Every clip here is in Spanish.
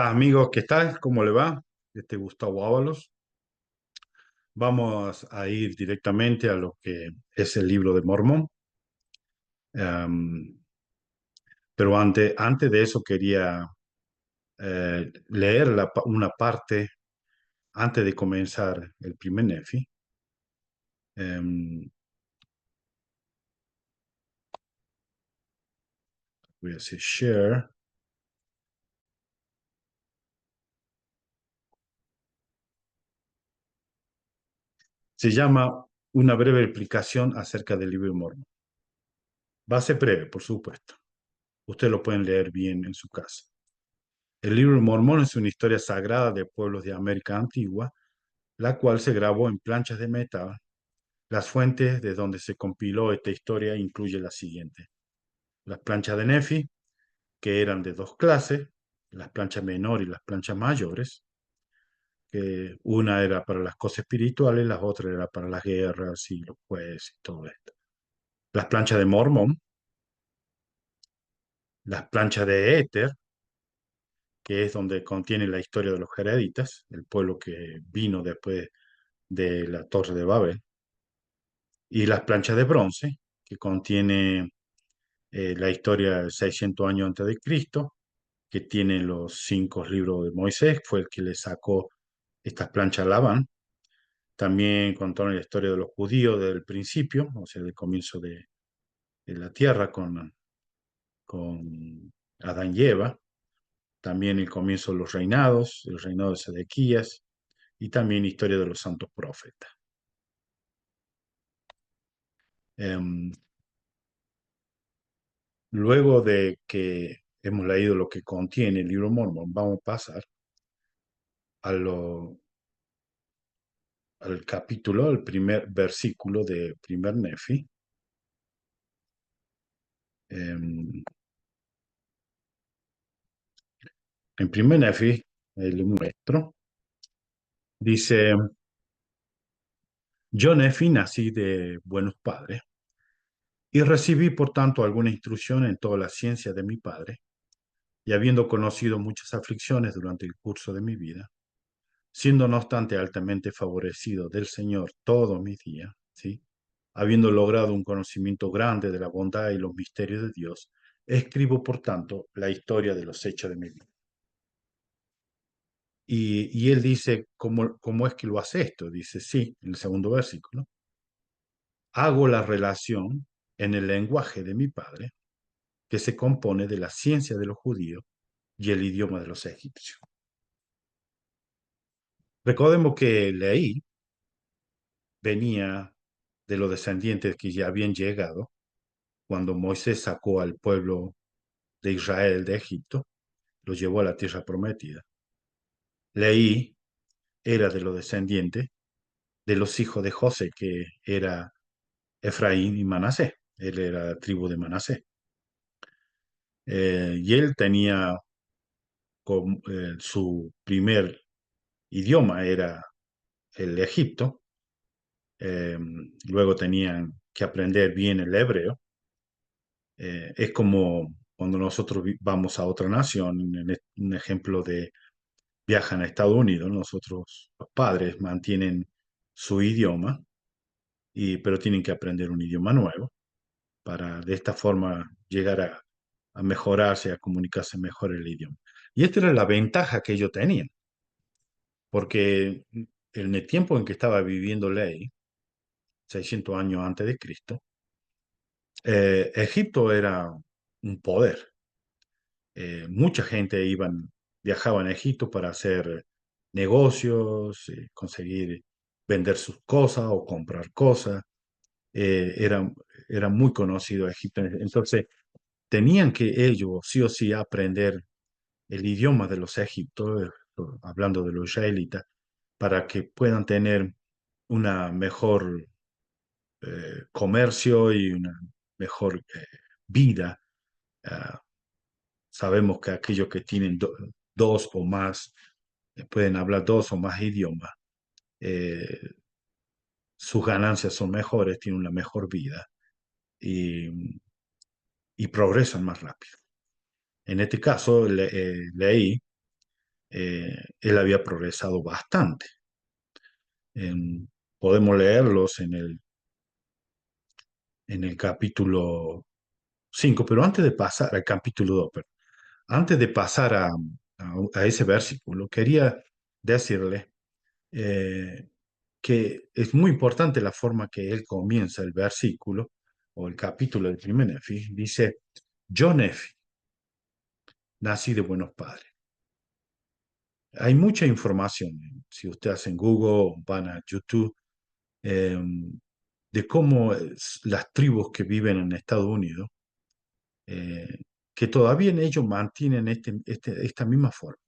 Hola amigos, ¿qué tal? ¿Cómo le va? Este es Gustavo Ábalos. Vamos a ir directamente a lo que es el libro de Mormón. Em, pero antes de eso quería leer una parte antes de comenzar el primer Nefi. Em, Voy a hacer share. Se llama Una breve explicación acerca del libro de Mormón. Va a ser breve, por supuesto. Ustedes lo pueden leer bien en su casa. El libro de Mormón es una historia sagrada de pueblos de América Antigua, la cual se grabó en planchas de metal. Las fuentes de donde se compiló esta historia incluyen las siguientes. Las planchas de Nefi, que eran de dos clases, las planchas menores y las planchas mayores, que una era para las cosas espirituales, las otras era para las guerras y los jueces y todo esto. Las planchas de Mormón, las planchas de Éter, que es donde contiene la historia de los Jareditas, el pueblo que vino después de la Torre de Babel, y las planchas de bronce, que contiene la historia de 600 años antes de Cristo, que tiene los cinco libros de Moisés, fue el que le sacó estas planchas a Labán. También contaron la historia de los judíos desde el principio, o sea, del comienzo de la tierra con Adán y Eva. También el comienzo de los reinados, el reinado de Sedequías, y también historia de los santos profetas. Em, Luego de que hemos leído lo que contiene el libro Mormón, vamos a pasar a al capítulo, al primer versículo de primer Nefi. En primer Nefi, el nuestro, dice, yo Nefi nací de buenos padres y recibí por tanto alguna instrucción en toda la ciencia de mi padre, y habiendo conocido muchas aflicciones durante el curso de mi vida, siendo no obstante altamente favorecido del Señor todos mis días, ¿sí? Habiendo logrado un conocimiento grande de la bondad y los misterios de Dios, escribo por tanto la historia de los hechos de mi vida. Y él dice, ¿cómo es que lo hace esto? Dice, sí, en el segundo versículo, hago la relación en el lenguaje de mi padre, que se compone de la ciencia de los judíos y el idioma de los egipcios. Recordemos que Leí venía de los descendientes que ya habían llegado cuando Moisés sacó al pueblo de Israel de Egipto, lo llevó a la tierra prometida. Leí era de los descendientes de los hijos de José, que era Efraín y Manasés. Él era la tribu de Manasés. Y él tenía su primer idioma era el Egipto. Eh, Luego tenían que aprender bien el hebreo. Es como cuando nosotros vamos a otra nación, un ejemplo de viajan a Estados Unidos, nosotros los padres mantienen su idioma, pero tienen que aprender un idioma nuevo para de esta forma llegar a mejorarse, a comunicarse mejor el idioma. Y esta era la ventaja que ellos tenían, porque en el tiempo en que estaba viviendo Ley, 600 años antes de Cristo, Egipto era un poder. Mucha gente viajaba a Egipto para hacer negocios, conseguir vender sus cosas o comprar cosas. Era muy conocido Egipto. Entonces, tenían que ellos sí o sí aprender el idioma de los egipcios, hablando de los israelitas, para que puedan tener una mejor comercio y una mejor vida. Ah, Sabemos que aquellos que tienen dos o más, pueden hablar dos o más idiomas, eh, sus ganancias son mejores, tienen una mejor vida y, y progresan más rápido. En este caso, leí, él había progresado bastante. Podemos leerlos en el capítulo 5, pero antes de pasar al capítulo 2, antes de pasar a ese versículo, quería decirle eh, que es muy importante la forma que él comienza el versículo o el capítulo del primer Nefi. Dice, yo Nefi, nací de buenos padres. Hay mucha información. Si ustedes en Google, van a YouTube, eh, de cómo las tribus que viven en Estados Unidos, eh, que todavía en ellos mantienen esta misma forma.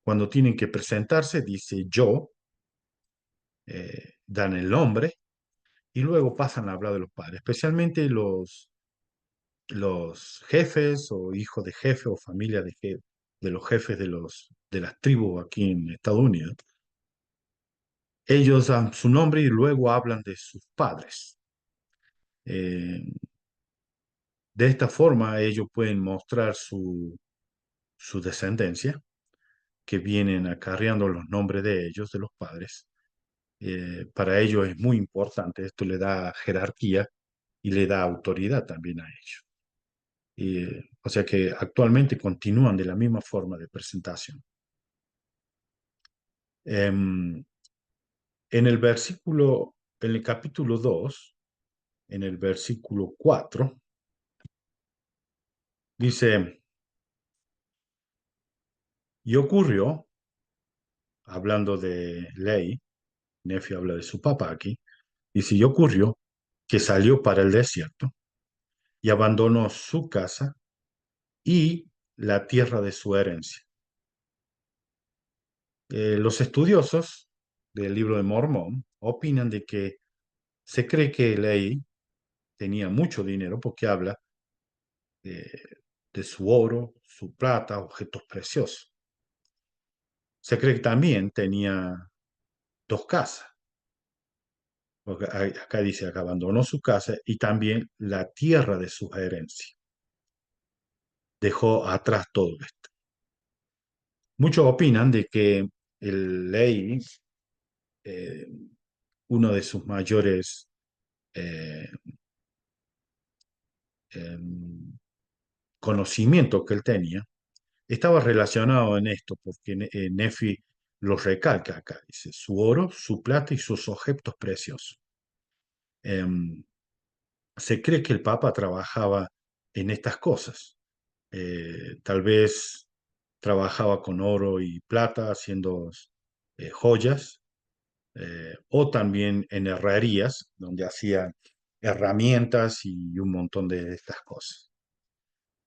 Cuando tienen que presentarse, dice yo, dan el nombre y luego pasan a hablar de los padres, especialmente los jefes o hijos de jefe o familia de los jefes de las tribus aquí en Estados Unidos. Ellos dan su nombre y luego hablan de sus padres. Eh, de esta forma ellos pueden mostrar su descendencia, que vienen acarreando los nombres de ellos, de los padres. Para ellos es muy importante, esto le da jerarquía y le da autoridad también a ellos. O sea que actualmente continúan de la misma forma de presentación. Em, en el capítulo 2, en el versículo 4, dice, y ocurrió, hablando de Ley, Nefi habla de su papá aquí, dice, y ocurrió que salió para el desierto y abandonó su casa y la tierra de su herencia. Los estudiosos del libro de Mormón opinan de que se cree que Ley tenía mucho dinero porque habla de, de su oro, su plata, objetos preciosos. Se cree que también tenía dos casas, porque acá dice que abandonó su casa y también la tierra de su herencia. Dejó atrás todo esto. Muchos opinan de que el Ley, eh, uno de sus mayores eh, eh, conocimientos que él tenía, estaba relacionado en esto, porque Nefi lo recalca acá, dice, su oro, su plata y sus objetos preciosos. Em, Se cree que el Papa trabajaba en estas cosas. Tal vez trabajaba con oro y plata haciendo joyas, o también en herrerías, donde hacía herramientas y un montón de estas cosas.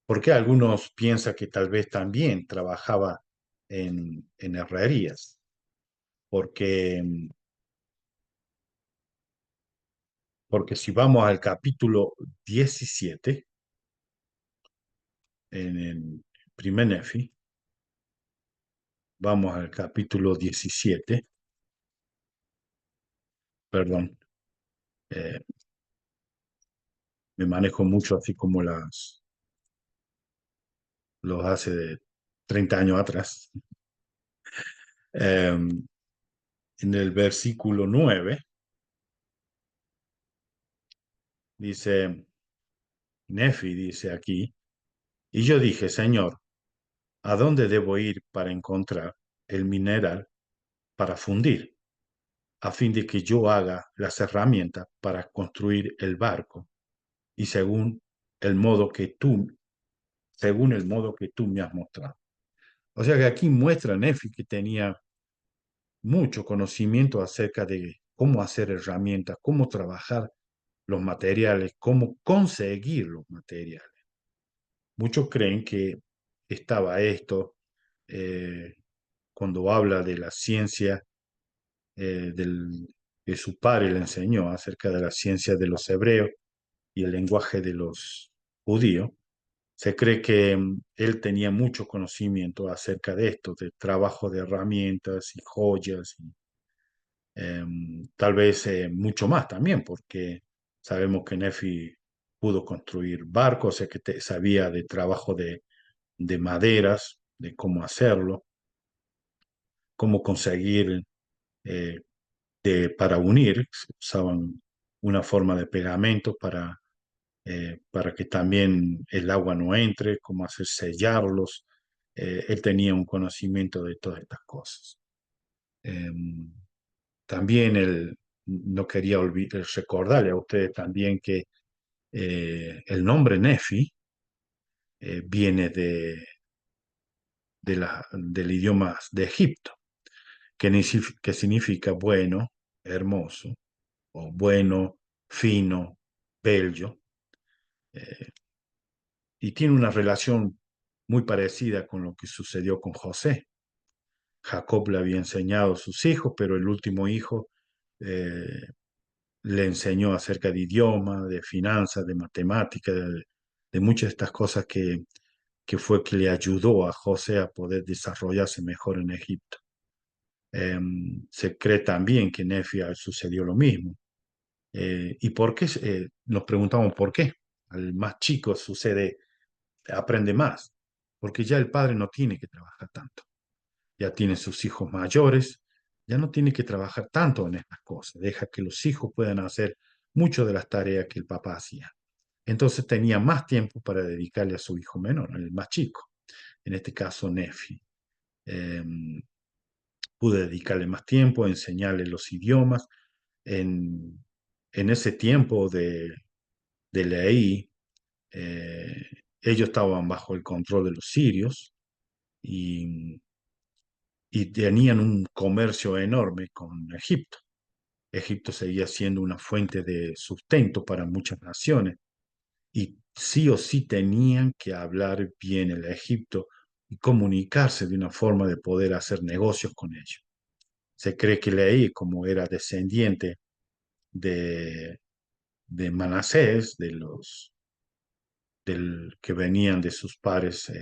Porque algunos piensan que tal vez también trabajaba en herrerías, porque, porque si vamos al capítulo 17, en el primer Nefi, vamos al capítulo 17, perdón, eh, me manejo mucho así como los hace de 30 años atrás. En el versículo 9 dice, Nefi dice aquí, y yo dije, Señor, ¿a dónde debo ir para encontrar el mineral para fundir, a fin de que yo haga las herramientas para construir el barco y según el modo que tú me has mostrado? O sea que aquí muestra Nefi que tenía mucho conocimiento acerca de cómo hacer herramientas, cómo trabajar los materiales, cómo conseguir los materiales. Muchos creen que estaba esto eh, cuando habla de la ciencia que su padre le enseñó acerca de la ciencia de los hebreos y el lenguaje de los judíos. Se cree que él tenía mucho conocimiento acerca de esto, de trabajo de herramientas y joyas, y tal vez mucho más también, porque sabemos que Nefi pudo construir barcos, o sea que sabía de trabajo de maderas, de cómo hacerlo. cómo conseguir eh, para unir, usaban una forma de pegamento para que también el agua no entre, cómo hacer sellarlos. Él tenía un conocimiento de todas estas cosas. Eh, También él no quería recordarle a ustedes también que el nombre Nefi viene del idioma de Egipto, que significa bueno, hermoso, o bueno, fino, bello, eh, y tiene una relación muy parecida con lo que sucedió con José. Jacob le había enseñado a sus hijos, pero el último hijo eh, le enseñó acerca de idioma, de finanzas, de matemáticas, de muchas de estas cosas que fue que le ayudó a José a poder desarrollarse mejor en Egipto. Eh, Se cree también que en Nefia sucedió lo mismo. ¿Y por qué? Nos preguntamos por qué. Al más chico sucede, aprende más, porque ya el padre no tiene que trabajar tanto. Ya tiene sus hijos mayores, ya no tiene que trabajar tanto en estas cosas. Deja que los hijos puedan hacer mucho de las tareas que el papá hacía. Entonces tenía más tiempo para dedicarle a su hijo menor, el más chico, en este caso Nefi. Eh, Pude dedicarle más tiempo, enseñarle los idiomas. En, en ese tiempo de Leí, eh, ellos estaban bajo el control de los sirios y, y tenían un comercio enorme con Egipto. Egipto seguía siendo una fuente de sustento para muchas naciones y sí o sí tenían que hablar bien el Egipto y comunicarse de una forma de poder hacer negocios con ellos. Se cree que Leí, como era descendiente de, de Manasés, que venían de sus padres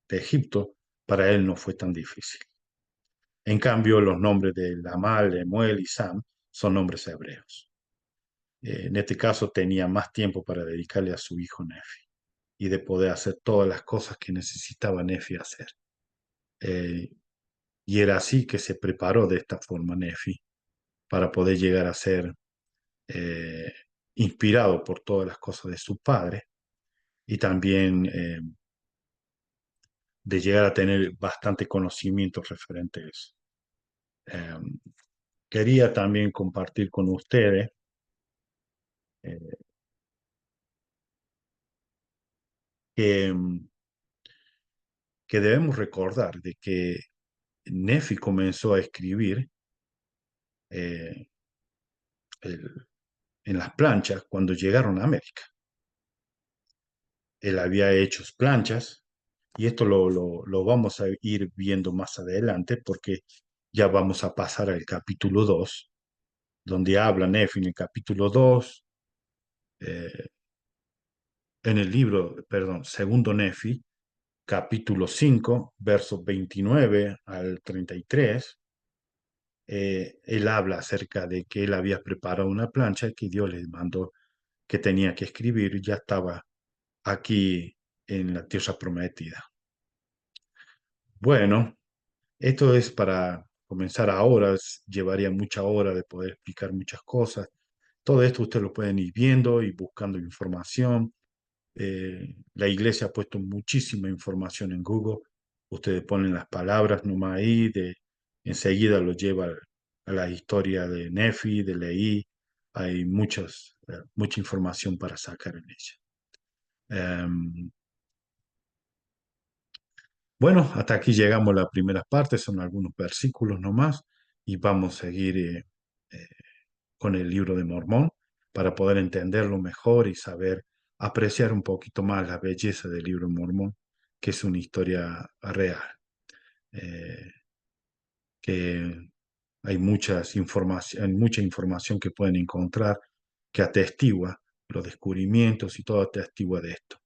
de Egipto, para él no fue tan difícil. En cambio, los nombres de Amal, Emuel y Sam son nombres hebreos. En este caso tenía más tiempo para dedicarle a su hijo Nefi y de poder hacer todas las cosas que necesitaba Nefi hacer. Eh, y era así que se preparó de esta forma Nefi para poder llegar a ser eh, inspirado por todas las cosas de su padre y también de llegar a tener bastante conocimiento referente a eso. Eh, Quería también compartir con ustedes eh, que, que debemos recordar de que Nefi comenzó a escribir eh, el- en las planchas cuando llegaron a América. Él había hecho planchas y esto lo vamos a ir viendo más adelante porque ya vamos a pasar al capítulo 2 donde habla Nefi en el capítulo 2 eh, en el libro, perdón, segundo Nefi, capítulo 5 versos 29 al 33, él habla acerca de que él había preparado una plancha que Dios le mandó que tenía que escribir, ya estaba aquí en la tierra prometida. Bueno, esto es para comenzar ahora, llevaría mucha hora de poder explicar muchas cosas. Todo esto ustedes lo pueden ir viendo y buscando información. La iglesia ha puesto muchísima información en Google. Ustedes ponen las palabras nomás ahí, enseguida lo lleva a la historia de Nefi, de Leí. Hay mucha información para sacar en ella. Bueno, hasta aquí llegamos a la primera parte, son algunos versículos nomás, y vamos a seguir eh, con el libro de Mormón para poder entenderlo mejor y saber apreciar un poquito más la belleza del libro de Mormón, que es una historia real, eh, que hay mucha información que pueden encontrar que atestigua los descubrimientos y todo atestigua de esto.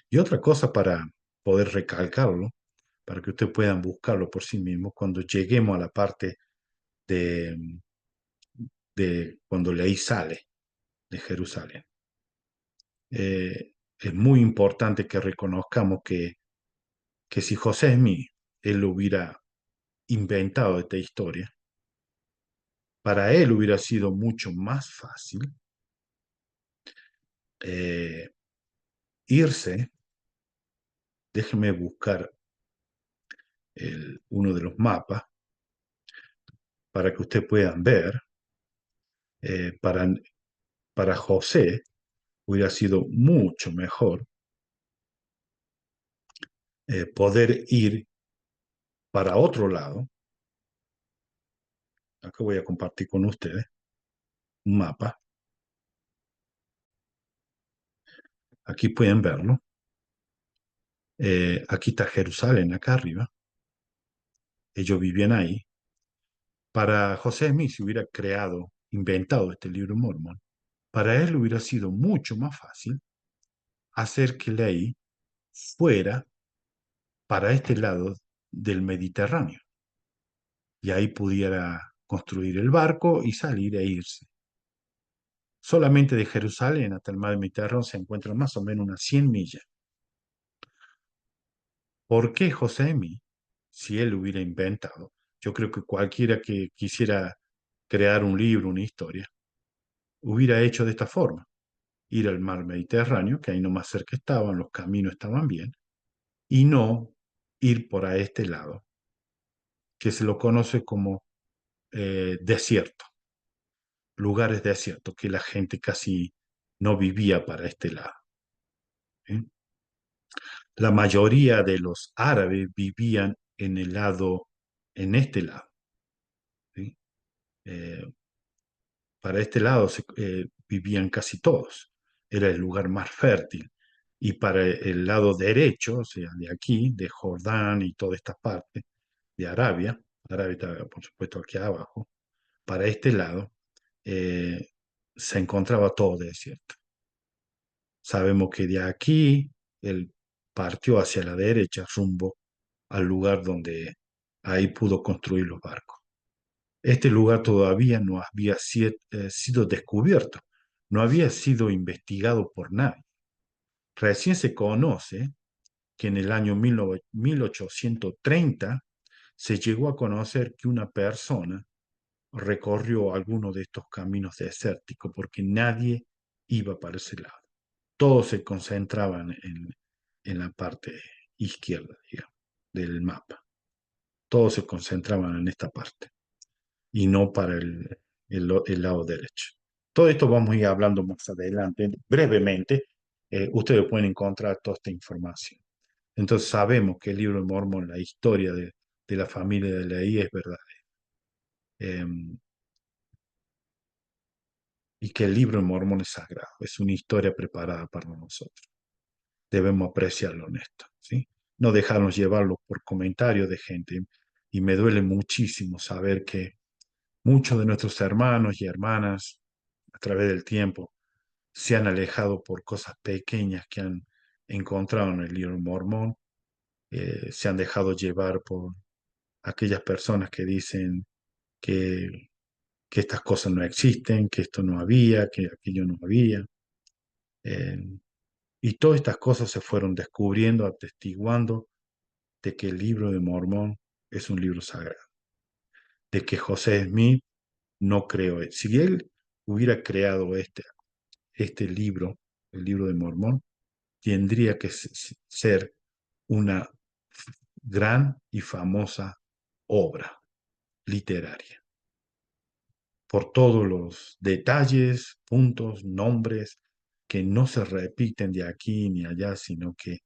Y otra cosa para poder recalcarlo, para que ustedes puedan buscarlo por sí mismos, cuando lleguemos a la parte de, de cuando Leí sale de Jerusalén. Es muy importante que reconozcamos que si José Smith, él lo hubiera inventado esta historia, para él hubiera sido mucho más fácil eh, irse. Déjeme buscar uno de los mapas para que ustedes puedan ver. eh, para, para José hubiera sido mucho mejor poder ir para otro lado. Acá voy a compartir con ustedes un mapa. Aquí pueden verlo. Aquí está Jerusalén, acá arriba. Ellos vivían ahí. Para José Smith se hubiera creado, inventado este libro mormón. Para él hubiera sido mucho más fácil hacer que Ley fuera para este lado del Mediterráneo y ahí pudiera construir el barco y salir e irse. Solamente de Jerusalén hasta el mar Mediterráneo se encuentran más o menos unas 100 millas. ¿Por qué José Smith, si él hubiera inventado? Yo creo que cualquiera que quisiera crear un libro, una historia, hubiera hecho de esta forma. Ir al mar Mediterráneo, que ahí nomás cerca estaban, los caminos estaban bien, y no ir por a este lado, que se lo conoce como desierto, lugares desiertos, que la gente casi no vivía para este lado. ¿Eh? La mayoría de los árabes vivían en este lado. ¿Sí? Eh, para este lado vivían casi todos. Era el lugar más fértil. Y para el lado derecho, o sea, de aquí, de Jordán y toda esta parte de Arabia, Arabia está, por supuesto, aquí abajo, para este lado, eh, se encontraba todo desierto. Sabemos que de aquí él partió hacia la derecha, rumbo al lugar donde ahí pudo construir los barcos. Este lugar todavía no había sido descubierto, no había sido investigado por nadie. Recién se conoce que en el año 1830 se llegó a conocer que una persona recorrió alguno de estos caminos desérticos porque nadie iba para ese lado. Todos se concentraban en la parte izquierda, digamos, del mapa. Todos se concentraban en esta parte y no para el lado derecho. Todo esto vamos a ir hablando más adelante, brevemente. Ustedes pueden encontrar toda esta información. Entonces sabemos que el libro de Mormón, la historia de la familia de Leí es verdadera. Y que el libro de Mormón es sagrado, es una historia preparada para nosotros. Debemos apreciarlo honesto, ¿sí? No dejarnos llevarlo por comentarios de gente. Y me duele muchísimo saber que muchos de nuestros hermanos y hermanas a través del tiempo se han alejado por cosas pequeñas que han encontrado en el libro de Mormón, se han dejado llevar por aquellas personas que dicen que, que estas cosas no existen, que esto no había, que aquello no había. Eh, y todas estas cosas se fueron descubriendo, atestiguando de que el libro de Mormón es un libro sagrado, de que José Smith no creó. Si él hubiera creado este libro, el libro de Mormón, tendría que ser una gran y famosa obra literaria, por todos los detalles, puntos, nombres que no se repiten de aquí ni allá, sino que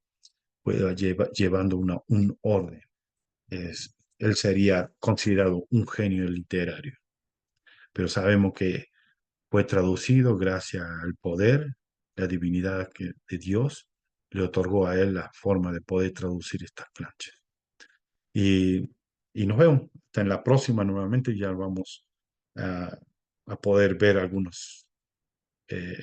pueda llevando un orden. Él sería considerado un genio literario, pero sabemos que fue traducido gracias al poder, la divinidad de Dios le otorgó a él la forma de poder traducir estas planchas. Y, y nos vemos. Hasta en la próxima nuevamente ya vamos a, a poder ver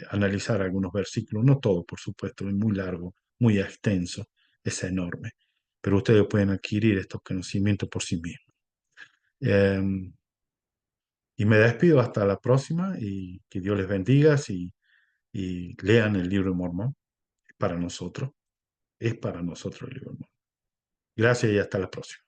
analizar algunos versículos, no todo, por supuesto, es muy largo, muy extenso, es enorme, pero ustedes pueden adquirir estos conocimientos por sí mismos. Eh, y me despido hasta la próxima y que Dios les bendiga y lean el libro de Mormón. Es para nosotros el libro de Mormón. Gracias y hasta la próxima.